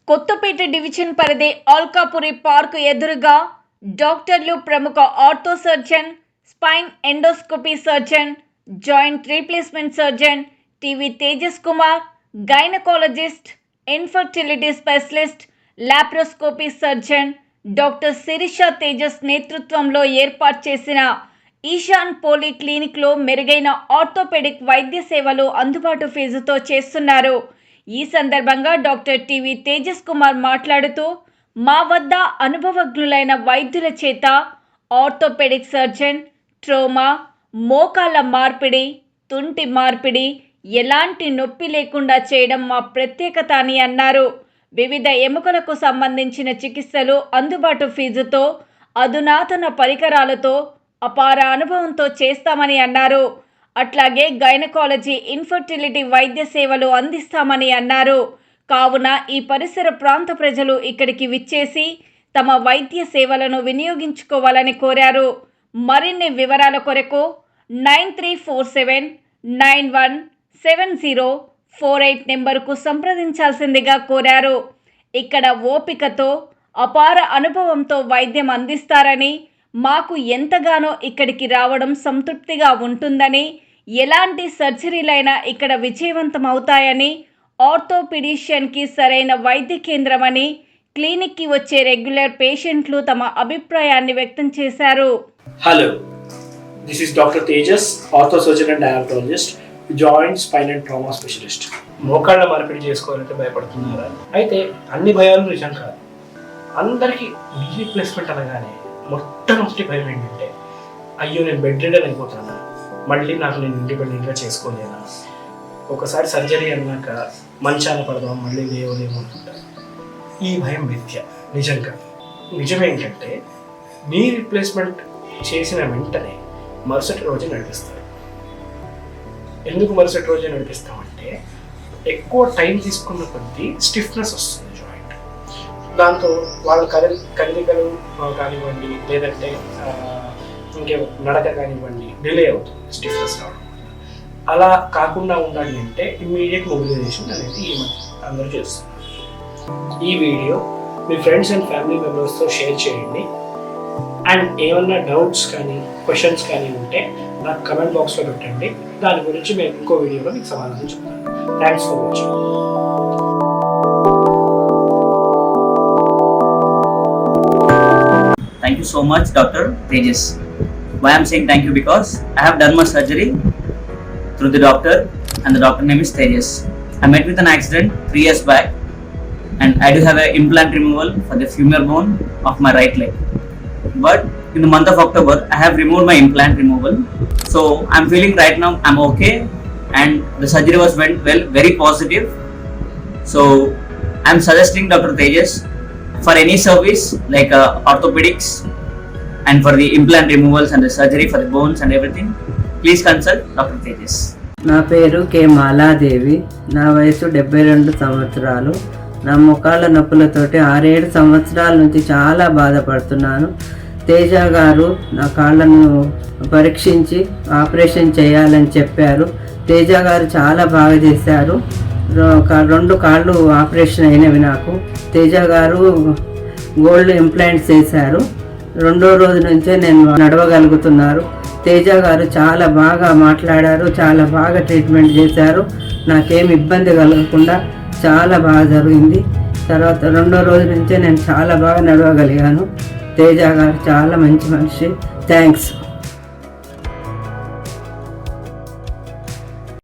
Kothapeta division పరిధి ఆల్కాపురి park ఎదురుగా డాక్టర్లు, ప్రముఖ ortho surgeon, spine endoscopy surgeon, joint replacement surgeon T V Tejas Kumar, gynaecologist, infertility specialist, laparoscopy surgeon doctor Sirisha Tejas నేతృత్వంలో ఏర్పాటు చేసిన ఈశాన్ పోలీ క్లినిక్లో మెరుగైన ఆర్థోపెడిక్ వైద్య సేవలు అందుబాటు ఫీజుతో చేస్తున్నారు. ఈ సందర్భంగా డాక్టర్ టీవీ తేజస్ కుమార్ మాట్లాడుతూ, మా వద్ద అనుభవజ్ఞులైన వైద్యుల చేత ఆర్థోపెడిక్ సర్జన్, ట్రోమా, మోకాళ్ళ మార్పిడి, తుంటి మార్పిడి, ఎలాంటి నొప్పి లేకుండా చేయడం మా ప్రత్యేకత అని అన్నారు. వివిధ ఎముకలకు సంబంధించిన చికిత్సలు అందుబాటు ఫీజుతో, అధునాతన పరికరాలతో, అపార అనుభవంతో చేస్తామని అన్నారు. అట్లాగే గైనకాలజీ, ఇన్ఫర్టిలిటీ వైద్య సేవలు అందిస్తామని అన్నారు. కావున ఈ పరిసర ప్రాంత ప్రజలు ఇక్కడికి విచ్చేసి తమ వైద్య సేవలను వినియోగించుకోవాలని కోరారు. మరిన్ని వివరాల కొరకు 9347917048 నెంబర్కు సంప్రదించాల్సిందిగా కోరారు. ఇక్కడ ఓపికతో, అపార అనుభవంతో వైద్యం అందిస్తారని, మాకు ఎంతగానో ఇక్కడికి రావడం సంతృప్తిగా ఉంటుందని, ఎలాంటి సర్జరీలైనా ఇక్కడ విజయవంతం అవుతాయని, ఆర్థోపెడిషియన్కి సరైన వైద్య కేంద్రమని, క్లినిక్కి వచ్చే రెగ్యులర్ పేషెంట్లు తమ అభిప్రాయాన్ని వ్యక్తం చేశారు. Hello, this is doctor Tejas, ortho surgeon and diabetologist, joint, spine and trauma specialist. మోకాళ్ళ మార్పిడి చేసుకోవాలంటే భయపడుతున్నారా? అయితే అన్ని భయాలు నిజం కాదు. అందరికీ నీ రీప్లేస్మెంట్ అనగానే మొట్టమొదటి భయం ఏంటంటే, అయ్యో నేను బెడ్ రిడన్ అయిపోతాను, మళ్ళీ నాకు నేను ఇండిపెండెంట్గా చేసుకోలేనా, ఒకసారి సర్జరీ అన్నాక మంచాన పడదాం, మళ్ళీ లేవలేము అనుకుంటారు. ఈ భయం మిథ్య, నిజంగా. నిజమేంటంటే, నీ రీప్లేస్మెంట్ చేసిన వెంటనే మరుసటి రోజు నడిపిస్తారు. ఎందుకు మరుసటి రోజే నడిపిస్తామంటే, ఎక్కువ టైం తీసుకున్న కొద్దీ స్టిఫ్నెస్ వస్తుంది జాయింట్. దాంతో వాళ్ళ కదలికలు కానివ్వండి, లేదంటే ఇంకే నడక కానివ్వండి, డిలే అవుతుంది స్టిఫ్నెస్ రావడం. అలా కాకుండా ఉండాలి అంటే ఇమ్మీడియట్ మొబిలైజేషన్ అనేది అందరూ చేస్తున్నారు. ఈ video me friends and family మెంబర్స్తో షేర్ చేయండి. అండ్ ఏమన్నా డౌట్స్ కానీ క్వశ్చన్స్ కానీ ఉంటే నాకు కమెంట్ బాక్స్లో పెట్టండి. దాని గురించి మేము ఇంకో వీడియోలో మీకు సమాధానం చెప్తాను. Thanks for watching. Thank you so much, Dr. Tejas. Why I'm saying thank you, because I have done my surgery through the doctor, and the doctor name is Tejas. I met with an accident 3 years back, and I do have an implant removal for the femur bone of my right leg. But in the month of October, I have removed my implant removal. So I'm feeling right now I'm okay, and the surgery went well, very positive. So I'm suggesting Dr. Tejas for any service like orthopedics and for the implant removals and the surgery for the bones and everything. Please consult Dr. Tejas. నా పేరు కే మాలాదేవి. నా వయసు 72 సంవత్సరాలు. నా మోకాళ్ళ నొప్పులతోటి 6-7 సంవత్సరాల నుంచి చాలా బాధపడుతున్నాను. తేజ గారు నా కాళ్ళను పరీక్షించి ఆపరేషన్ చేయాలని చెప్పారు. తేజ గారు చాలా బాగా చేశారు. 2 కాళ్ళు ఆపరేషన్ అయినవి నాకు. తేజ గారు గోల్డ్ ఇంప్లాంట్స్ చేశారు. 2వ రోజు నుంచే నేను నడవగలుగుతున్నారు. తేజ గారు చాలా బాగా మాట్లాడారు, చాలా బాగా ట్రీట్మెంట్ చేశారు. నాకేం ఇబ్బంది కలగకుండా చాలా బాగా జరిగింది. తర్వాత 2వ రోజు నుంచే నేను చాలా బాగా నడవగలిగాను. తేజ గారు చాలా మంచి మనిషి. థ్యాంక్స్.